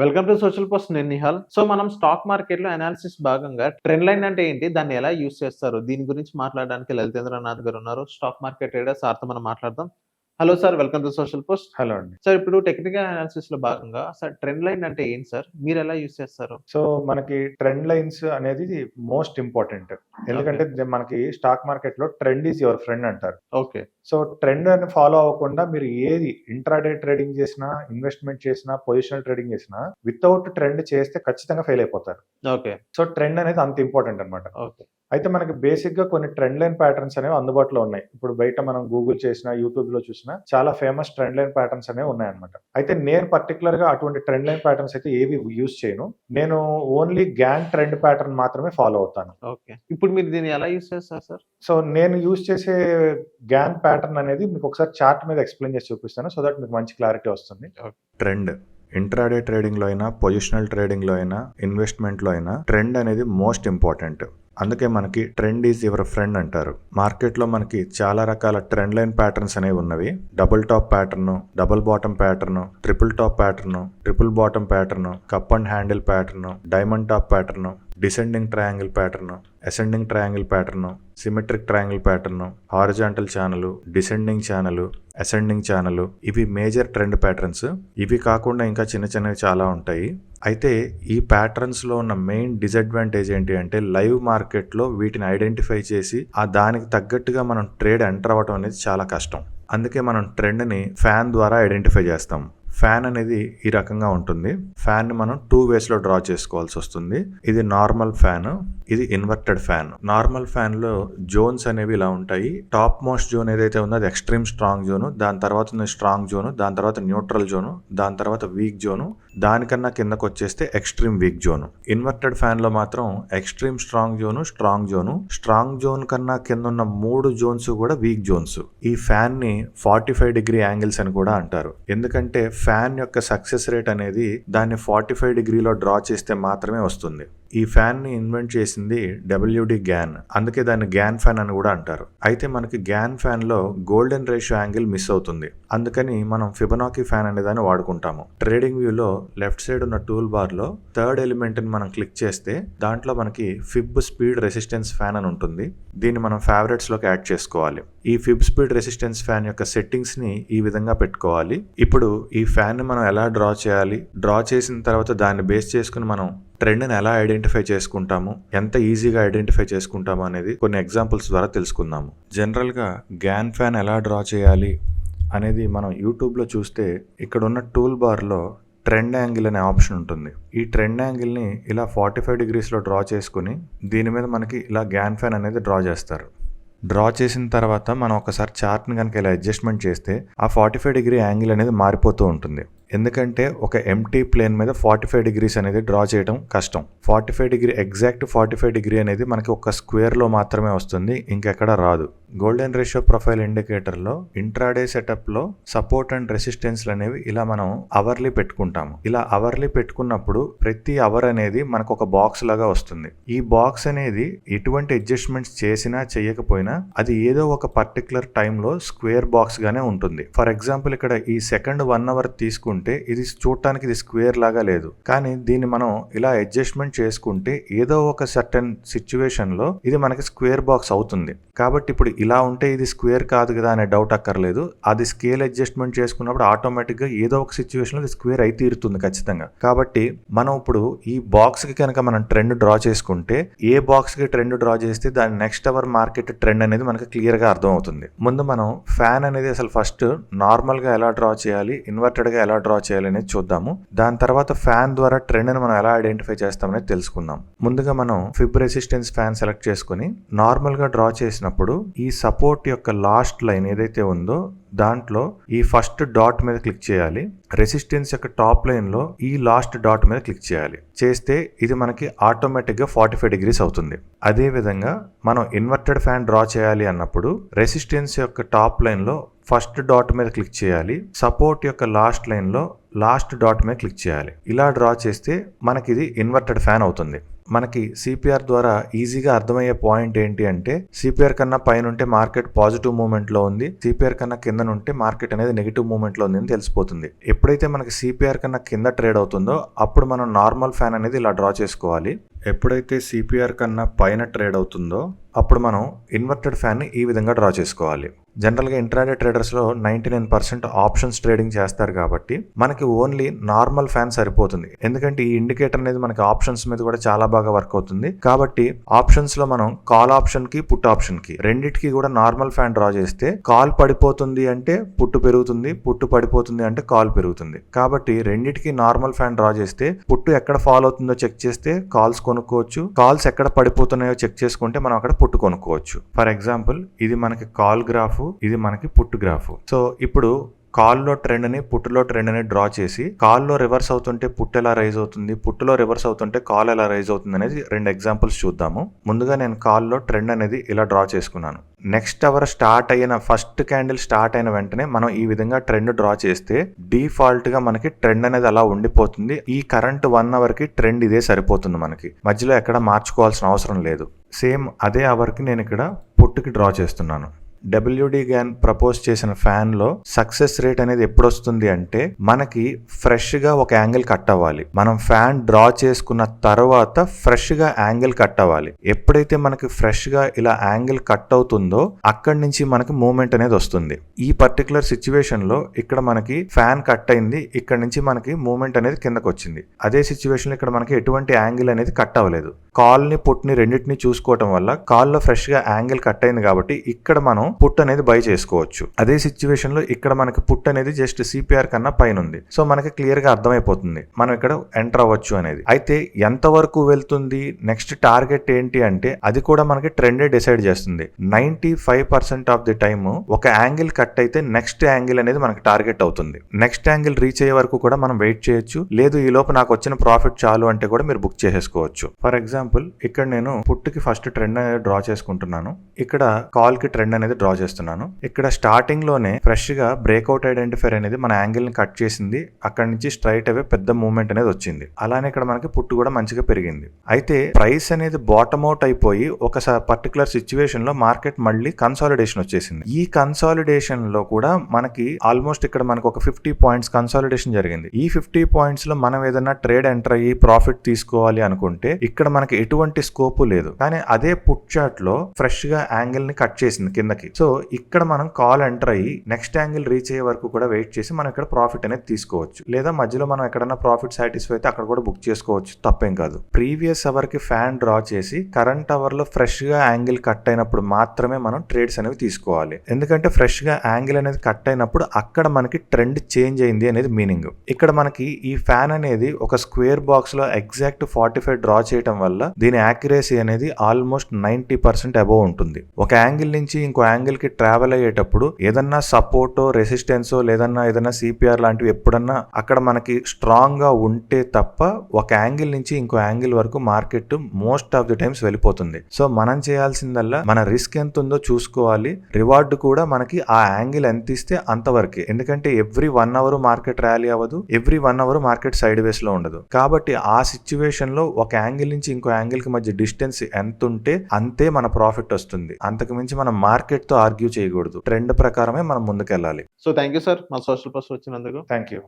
Welcome to social post. నేను Nihal. So మనం stock market లో అనాలిసిస్ భాగంగా ట్రెండ్ లైన్ అంటే ఏంటి, దాన్ని ఎలా యూజ్ చేస్తారు, దీని గురించి మాట్లాడడానికి లలితేంద్రనాథ్ గారు ఉన్నారు, స్టాక్ మార్కెట్ ట్రేడర్. సార్తో మనం మాట్లాడదాం. Hello sir, welcome to social post. Hello అండి. సార్, ఇప్పుడు టెక్నికల్ అనాలిసిస్ లో భాగంగా సార్ ట్రెండ్ లైన్ అంటే ఏంటి సార్, మీరు ఎలా యూజ్ చేస్తారు? సో మనకి ట్రెండ్ లైన్స్ అనేది మోస్ట్ ఇంపార్టెంట్. ఎందుకంటే మనకి స్టాక్ మార్కెట్ లో ట్రెండ్ ఈజ్ యువర్ ఫ్రెండ్ అంటారు. ఓకే. సో ట్రెండ్ అని ఫాలో అవ్వకుండా మీరు ఏది ఇంట్రాడే ట్రేడింగ్ చేసినా, ఇన్వెస్ట్మెంట్ చేసినా, పొజిషనల్ ట్రేడింగ్ చేసినా వితౌట్ ట్రెండ్ చేస్తే ఖచ్చితంగా ఫెయిల్ అయిపోతారు. ఓకే. సో ట్రెండ్ అనేది అంత ఇంపార్టెంట్ అనమాట. ఓకే. అయితే మనకి బేసిక్ గా కొన్ని ట్రెండ్ లైన్ ప్యాటర్న్స్ అనేవి అందుబాటులో ఉన్నాయి. ఇప్పుడు బయట మనం గూగుల్ చేసినా, యూట్యూబ్ లో చూసినా చాలా ఫేమస్ ట్రెండ్ లైన్ ప్యాటర్న్స్ అనేవి ఉన్నాయన్నమాట. అయితే నేను పర్టికులర్ గా అటువంటి ట్రెండ్ లైన్ ప్యాటర్న్స్ అయితే ఏవి యూజ్ చేయను. నేను ఓన్లీ గ్యాన్ ట్రెండ్ ప్యాటర్న్ మాత్రమే ఫాలో అవుతాను. ఓకే. ఇప్పుడు మీరు దీన్ని ఎలా యూజ్ చేస్తారు సార్? సో నేను యూజ్ చేసే గ్యాన్ ప్యాటర్న్ అనేది మీకు ఒకసారి చార్ట్ మీద ఎక్స్ప్లెయిన్ చేసి చూపిస్తాను, సో దట్ మీకు మంచి క్లారిటీ వస్తుంది. ట్రెండ్ ఇంట్రాడే ట్రేడింగ్లో అయినా, పొజిషనల్ ట్రేడింగ్లో అయినా, ఇన్వెస్ట్మెంట్లో అయినా ట్రెండ్ అనేది మోస్ట్ ఇంపార్టెంట్. అందుకే మనకి ట్రెండ్ ఈజ్ యువర్ ఫ్రెండ్ అంటారు. మార్కెట్లో మనకి చాలా రకాల ట్రెండ్ లైన్ ప్యాటర్న్స్ అనేవి ఉన్నవి. Double tap pattern, double bottom pattern, triple top pattern, triple bottom pattern, cup and handle pattern, diamond top pattern, descending triangle pattern, ascending triangle pattern, symmetric triangle pattern, horizontal channel, descending channel, ascending channel, ఇవి major trend patterns. ఇవి కాకుండా ఇంకా చిన్న చిన్నవి చాలా ఉంటాయి. అయితే ఈ ప్యాటర్న్స్లో ఉన్న మెయిన్ డిసడ్వాంటేజ్ ఏంటి అంటే లైవ్ మార్కెట్లో వీటిని ఐడెంటిఫై చేసి దానికి తగ్గట్టుగా మనం ట్రేడ్ ఎంటర్ అవ్వడం అనేది చాలా కష్టం. అందుకే మనం ట్రెండ్ని ఫ్యాన్ ద్వారా ఐడెంటిఫై చేస్తాం. ఫ్యాన్ అనేది ఈ రకంగా ఉంటుంది. ఫ్యాన్ని మనం 2 వేస్లో డ్రా చేసుకోవాల్సి వస్తుంది. ఇది నార్మల్ ఫ్యాన్, ఇది ఇన్వర్టెడ్ ఫ్యాన్. నార్మల్ ఫ్యాన్లో జోన్స్ అనేవి ఇలా ఉంటాయి. టాప్ మోస్ట్ జోన్ ఏదైతే ఉందో అది ఎక్స్ట్రీమ్ స్ట్రాంగ్ జోను, దాని తర్వాత ఉంది స్ట్రాంగ్ జోను, దాని తర్వాత న్యూట్రల్ జోను, దాని తర్వాత వీక్ జోను, దానికన్నా కిందకు వచ్చేస్తే ఎక్స్ట్రీమ్ వీక్ జోను. ఇన్వర్టెడ్ ఫ్యాన్లో మాత్రం extreme strong zone, strong zone, strong zone కన్నా కింద ఉన్న 3 జోన్స్ కూడా వీక్ జోన్స్. ఈ ఫ్యాన్ని 45 డిగ్రీ యాంగిల్స్ అని కూడా అంటారు. ఎందుకంటే ఫ్యాన్ యొక్క సక్సెస్ రేట్ అనేది దాన్ని 45 డిగ్రీలో డ్రా చేస్తే మాత్రమే వస్తుంది. ఈ ఫ్యాన్ని ఇన్వెంట్ చేసింది WD గ్యాన్, అందుకే దాన్ని గ్యాన్ ఫ్యాన్ అని కూడా అంటారు. అయితే మనకి గ్యాన్ ఫ్యాన్లో గోల్డెన్ రేషియో యాంగిల్ మిస్ అవుతుంది. అందుకని మనం ఫిబొనాకీ ఫ్యాన్ అనే దాన్ని వాడుకుంటాము. ట్రేడింగ్ వ్యూలో లెఫ్ట్ సైడ్ ఉన్న టూల్ బార్లో థర్డ్ ఎలిమెంట్ని మనం క్లిక్ చేస్తే దాంట్లో మనకి ఫిబ్ స్పీడ్ రెసిస్టెన్స్ ఫ్యాన్ అని ఉంటుంది. దీన్ని మనం ఫేవరెట్స్లోకి యాడ్ చేసుకోవాలి. ఈ ఫిబ్ స్పీడ్ రెసిస్టెన్స్ ఫ్యాన్ యొక్క సెట్టింగ్స్ని ఈ విధంగా పెట్టుకోవాలి. ఇప్పుడు ఈ ఫ్యాన్ని మనం ఎలా డ్రా చేయాలి, డ్రా చేసిన తర్వాత దాన్ని బేస్ చేసుకుని మనం ట్రెండ్ని ఎలా ఐడెంటిఫై చేసుకుంటాము, ఎంత ఈజీగా ఐడెంటిఫై చేసుకుంటాము అనేది కొన్ని ఎగ్జాంపుల్స్ ద్వారా తెలుసుకుందాము. జనరల్గా గ్యాన్ ఫ్యాన్ ఎలా డ్రా చేయాలి అనేది మనం యూట్యూబ్లో చూస్తే ఇక్కడ ఉన్న టూల్ బార్లో ట్రెండ్ యాంగిల్ అనే ఆప్షన్ ఉంటుంది. ఈ ట్రెండ్ యాంగిల్ని ఇలా 45 డిగ్రీస్లో డ్రా చేసుకుని దీని మీద మనకి ఇలా గ్యాన్ ఫ్యాన్ అనేది డ్రా చేస్తారు. డ్రా చేసిన తర్వాత మనం ఒకసారి చార్ట్ని కనుక ఇలా అడ్జస్ట్మెంట్ చేస్తే ఆ 45 డిగ్రీ యాంగిల్ అనేది మారిపోతూ ఉంటుంది. ఎందుకంటే ఒక ఎంటీ ప్లేన్ మీద 45 డిగ్రీస్ అనేది డ్రా చేయడం కష్టం. 45 డిగ్రీ ఎగ్జాక్ట్ 45 డిగ్రీ అనేది మనకి ఒక స్క్వేర్లో మాత్రమే వస్తుంది, ఇంకెక్కడ రాదు. గోల్డెన్ రేషియో ప్రొఫైల్ ఇండికేటర్లో ఇంట్రాడే సెటప్లో సపోర్ట్ అండ్ రెసిస్టెన్స్లు అనేవి ఇలా మనం అవర్లీ పెట్టుకుంటాము. ఇలా అవర్లీ పెట్టుకున్నప్పుడు ప్రతి అవర్ అనేది మనకు ఒక బాక్స్ లాగా వస్తుంది. ఈ బాక్స్ అనేది ఎటువంటి అడ్జస్ట్మెంట్స్ చేసినా చేయకపోయినా అది ఏదో ఒక పర్టికులర్ టైంలో స్క్వేర్ బాక్స్ గానే ఉంటుంది. ఫర్ ఎగ్జాంపుల్ ఇక్కడ ఈ సెకండ్ 1 అవర్ తీసుకుంటే ఇది చూడటానికి ఇది స్క్వేర్ లాగా లేదు, కానీ దీన్ని మనం ఇలా అడ్జస్ట్మెంట్ చేసుకుంటే ఏదో ఒక సర్టెన్ సిచ్యువేషన్ లో ఇది మనకి స్క్వేర్ బాక్స్ అవుతుంది. కాబట్టి ఇప్పుడు ఇలా ఉంటే ఇది స్క్వేర్ కాదు కదా అనే డౌట్ అక్కర్లేదు. అది స్కేల్ అడ్జస్ట్మెంట్ చేసుకున్నప్పుడు ఆటోమేటిక్ గా ఏదో ఒక సిచ్యువేషన్ లో స్క్వేర్ అయితే తీరుతుంది ఖచ్చితంగా. కాబట్టి మనం ఇప్పుడు ఈ బాక్స్ కి కనుక మనం ట్రెండ్ డ్రా చేసుకుంటే ఏ బాక్స్ కి ట్రెండ్ డ్రా చేస్తే దాని నెక్స్ట్ అవర్ మార్కెట్ ట్రెండ్ అనేది మనకి క్లియర్ గా అర్థం అవుతుంది. ముందు మనం ఫ్యాన్ అనేది అసలు ఫస్ట్ నార్మల్ గా ఎలా డ్రా చేయాలి, ఇన్వర్టెడ్ గా ఎలా డ్రా చేయాలి అనేది చూద్దాము. దాని తర్వాత ఫ్యాన్ ద్వారా ట్రెండ్ ని మనం ఎలా ఐడెంటిఫై చేస్తామనేది తెలుసుకుందాం. ముందుగా మనం ఫిబ్ రెసిస్టెన్స్ ఫ్యాన్ సెలెక్ట్ చేసుకుని నార్మల్ గా డ్రా చేసినప్పుడు ఈ సపోర్ట్ యొక్క లాస్ట్ లైన్ ఏదైతే ఉందో దాంట్లో ఈ ఫస్ట్ డాట్ మీద క్లిక్ చేయాలి. రెసిస్టెన్స్ యొక్క టాప్ లైన్ లో ఈ లాస్ట్ డాట్ మీద క్లిక్ చేయాలి. చేస్తే ఇది మనకి ఆటోమేటిక్ గా 45 డిగ్రీస్ అవుతుంది. అదే విధంగా మనం ఇన్వర్టెడ్ ఫ్యాన్ డ్రా చేయాలి అన్నప్పుడు రెసిస్టెన్స్ యొక్క టాప్ లైన్ లో ఫస్ట్ డాట్ మీద క్లిక్ చేయాలి. సపోర్ట్ యొక్క లాస్ట్ లైన్ లో లాస్ట్ డాట్ మీద క్లిక్ చేయాలి. ఇలా డ్రా చేస్తే మనకి ఇది ఇన్వర్టెడ్ ఫ్యాన్ అవుతుంది. మనకి సిపిఆర్ ద్వారా ఈజీగా అర్థమయ్యే పాయింట్ ఏంటి అంటే సిపిఆర్ కన్నా పైన ఉంటే మార్కెట్ పాజిటివ్ మూవ్మెంట్ లో ఉంది, సిపిఆర్ కన్నా కింద ఉంటే మార్కెట్ అనేది నెగిటివ్ మూవ్మెంట్ లో ఉంది అని తెలిసిపోతుంది. ఎప్పుడైతే మనకి సిపిఆర్ కన్నా కింద ట్రేడ్ అవుతుందో అప్పుడు మనం నార్మల్ ఫ్యాన్ అనేది ఇలా డ్రా చేసుకోవాలి. ఎప్పుడైతే సిపిఆర్ కన్నా పైన ట్రేడ్ అవుతుందో అప్పుడు మనం ఇన్వర్టెడ్ ఫ్యాన్ని ఈ విధంగా డ్రా చేసుకోవాలి. జనరల్గా ఇంట్రాడే ట్రేడర్స్లో 99% ఆప్షన్స్ ట్రేడింగ్ చేస్తారు కాబట్టి మనకి ఓన్లీ నార్మల్ ఫ్యాన్ సరిపోతుంది. ఎందుకంటే ఈ ఇండికేటర్ అనేది మనకి ఆప్షన్స్ మీద కూడా చాలా బాగా వర్క్ అవుతుంది. కాబట్టి ఆప్షన్స్లో మనం కాల్ ఆప్షన్కి పుట్ ఆప్షన్కి రెండింటికి కూడా నార్మల్ ఫ్యాన్ డ్రా చేస్తే కాల్ పడిపోతుంది అంటే పుట్టు పెరుగుతుంది, పుట్టు పడిపోతుంది అంటే కాల్ పెరుగుతుంది. కాబట్టి రెండింటికి నార్మల్ ఫ్యాన్ డ్రా చేస్తే పుట్టు ఎక్కడ ఫాలో అవుతుందో చెక్ చేస్తే కాల్స్ కొనుక్కోవచ్చు, కాల్స్ ఎక్కడ పడిపోతున్నాయో చెక్ చేసుకుంటే మనం అక్కడ పుట్టు కొనుక్కోవచ్చు. ఫర్ ఎగ్జాంపుల్ ఇది మనకి కాల్ గ్రాఫ్, ఇది మనకి పుట్టు గ్రాఫ్. సో ఇప్పుడు కాల్లో ట్రెండ్ ని పుట్టులో ట్రెండ్ ని డ్రా చేసి కాల్లో రివర్స్ అవుతుంటే పుట్టు ఎలా రైజ్ అవుతుంది, పుట్టులో రివర్స్ అవుతుంటే కాల్ ఎలా రైజ్ అవుతుంది అనేది 2 ఎగ్జాంపుల్స్ చూద్దాము. ముందుగా నేను కాల్లో ట్రెండ్ అనేది ఇలా డ్రా చేసుకున్నాను. నెక్స్ట్ అవర్ స్టార్ట్ అయిన ఫస్ట్ క్యాండిల్ స్టార్ట్ అయిన వెంటనే మనం ఈ విధంగా ట్రెండ్ డ్రా చేస్తే డిఫాల్ట్ గా మనకి ట్రెండ్ అనేది అలా ఉండిపోతుంది. ఈ కరెంట్ 1 అవర్ కి ట్రెండ్ ఇదే సరిపోతుంది, మనకి మధ్యలో ఎక్కడ మార్చుకోవాల్సిన అవసరం లేదు. సేమ్ అదే అవర్ కి నేను ఇక్కడ పుట్టుకి డ్రా చేస్తున్నాను. WD గ్యాన్ ప్రపోజ్ చేసిన ఫ్యాన్ లో సక్సెస్ రేట్ అనేది ఎప్పుడు వస్తుంది అంటే మనకి ఫ్రెష్ గా ఒక యాంగిల్ కట్ అవ్వాలి. మనం ఫ్యాన్ డ్రా చేసుకున్న తర్వాత ఫ్రెష్ గా యాంగిల్ కట్ అవ్వాలి. ఎప్పుడైతే మనకి ఫ్రెష్ గా ఇలా యాంగిల్ కట్ అవుతుందో అక్కడి నుంచి మనకి మూవ్మెంట్ అనేది వస్తుంది. ఈ పర్టికులర్ సిచ్యువేషన్ లో ఇక్కడ మనకి ఫ్యాన్ కట్ అయింది, ఇక్కడ నుంచి మనకి మూవ్మెంట్ అనేది కిందకు వచ్చింది. అదే సిచ్యువేషన్ లో ఇక్కడ మనకి ఎటువంటి యాంగిల్ అనేది కట్ అవ్వలేదు. కాల్ ని పుట్ ని రెండింటిని చూసుకోవటం వల్ల కాల్ లో ఫ్రెష్ గా యాంగిల్ కట్ అయింది కాబట్టి ఇక్కడ మనం పుట్ అనేది బై చేసుకోవచ్చు. అదే సిచ్యువేషన్ లో ఇక్కడ మనకి పుట్ అనేది జస్ట్ సిపిఆర్ కన్నా పైన ఉంది. సో మనకి క్లియర్ గా అర్థమైపోతుంది మనం ఇక్కడ ఎంటర్ అవ్వచ్చు అనేది. అయితే ఎంత వరకు వెళ్తుంది, నెక్స్ట్ టార్గెట్ ఏంటి అంటే అది కూడా మనకి ట్రెండే డిసైడ్ చేస్తుంది. 95% ఆఫ్ ది టైమ్ ఒక యాంగిల్ కట్ అయితే నెక్స్ట్ యాంగిల్ అనేది మనకి టార్గెట్ అవుతుంది. నెక్స్ట్ యాంగిల్ రీచ్ అయ్యే వరకు కూడా మనం వెయిట్ చేయొచ్చు. లేదు ఈ లోపు నాకు వచ్చిన ప్రాఫిట్ చాలు అంటే కూడా మీరు బుక్ చేసేసుకోవచ్చు. ఫర్ ఎగ్జాంపుల్ ఇక్కడ నేను పుట్టుకి ఫస్ట్ ట్రెండ్ అనేది డ్రా చేసుకుంటున్నాను, ఇక్కడ కాల్ కి ట్రెండ్ అనేది డ్రా చేస్తున్నాను. ఇక్కడ స్టార్టింగ్ లోనే ఫ్రెష్ గా బ్రేక్అవుట్ ఐడెంటిఫైర్ అనేది మన యాంగిల్ ని కట్ చేసింది. అక్కడ నుంచి స్ట్రైట్ అవే పెద్ద మూవ్మెంట్ అనేది వచ్చింది. అలానే ఇక్కడ మనకి పుట్టు కూడా మంచిగా పెరిగింది. అయితే ప్రైస్ అనేది బాటమ్ అవుట్ అయిపోయి ఒక పర్టికులర్ సిచ్యువేషన్ లో మార్కెట్ మళ్ళీ కన్సాలిడేషన్ వచ్చేసింది. ఈ కన్సాలిడేషన్ లో కూడా మనకి ఆల్మోస్ట్ ఇక్కడ మనకు ఒక 50 పాయింట్స్ కన్సాలిడేషన్ జరిగింది. ఈ 50 పాయింట్స్ లో మనం ఏదైనా ట్రేడ్ ఎంటర్ అయ్యి ప్రాఫిట్ తీసుకోవాలి అనుకుంటే ఇక్కడ మనకి ఎటువంటి స్కోపు లేదు. కానీ అదే పుట్ చార్ట్ లో ఫ్రెష్ గా యాంగిల్ ని కట్ చేసింది కిందకి. సో ఇక్కడ మనం కాల్ ఎంటర్ అయ్యి నెక్స్ట్ యాంగిల్ రీచ్ అయ్యే వరకు కూడా వెయిట్ చేసి మనం ఇక్కడ ప్రాఫిట్ అనేది తీసుకోవచ్చు. లేదా మధ్యలో మనం ఎక్కడన్నా ప్రాఫిట్ సాటిస్ఫై అయితే అక్కడ కూడా బుక్ చేసుకోవచ్చు, తప్పేం కాదు. ప్రీవియస్ అవర్ కి ఫ్యాన్ డ్రా చేసి కరెంట్ అవర్ లో ఫ్రెష్ గా యాంగిల్ కట్ అయినప్పుడు మాత్రమే మనం ట్రేడ్స్ అనేవి తీసుకోవాలి. ఎందుకంటే ఫ్రెష్ గా యాంగిల్ అనేది కట్ అయినప్పుడు అక్కడ మనకి ట్రెండ్ చేంజ్ అయింది అనేది మీనింగ్. ఇక్కడ మనకి ఈ ఫ్యాన్ అనేది ఒక స్క్వేర్ బాక్స్ లో ఎగ్జాక్ట్ 45 డ్రా చేయడం వల్ల దీని యాక్యురసీ అనేది ఆల్మోస్ట్ 90% అబోవ్ ఉంటుంది. ఒక యాంగిల్ నుంచి ఇంకో యాంగిల్ కి ట్రావెల్ అయ్యేటప్పుడు ఏదన్నా సపోర్టో రెసిస్టెన్సో లేదన్నా ఏదన్నా సిపిఆర్ లాంటివి ఎప్పుడన్నా అక్కడ మనకి స్ట్రాంగ్ గా ఉంటే తప్ప ఒక యాంగిల్ నుంచి ఇంకో యాంగిల్ వరకు market most of the times వెళ్ళిపోతుంది. సో మనం చేయాల్సిందల్లా మన రిస్క్ ఎంత ఉందో చూసుకోవాలి, రివార్డ్ కూడా మనకి ఆ యాంగిల్ ఎంత ఇస్తే అంతవరకే. ఎందుకంటే ఎవ్రీ 1 అవర్ మార్కెట్ ర్యాలీ అవ్వదు, every 1 hour market sideways లో ఉండదు. కాబట్టి ఆ సిచ్యువేషన్ లో ఒక యాంగిల్ నుంచి ఇంకో యాంగిల్ కి మధ్య డిస్టెన్స్ ఎంత ఉంటే అంతే మన ప్రాఫిట్ వస్తుంది. అంతకు మించి మనం మార్కెట్ తో ఆర్గ్యూ చేయకూడదు. ట్రెండ్ ప్రకారమే మనం ముందుకెళ్ళాలి. సో థ్యాంక్ యూ సార్ మా సోషల్ పోస్ట్ వచ్చినందుకు. Thank you.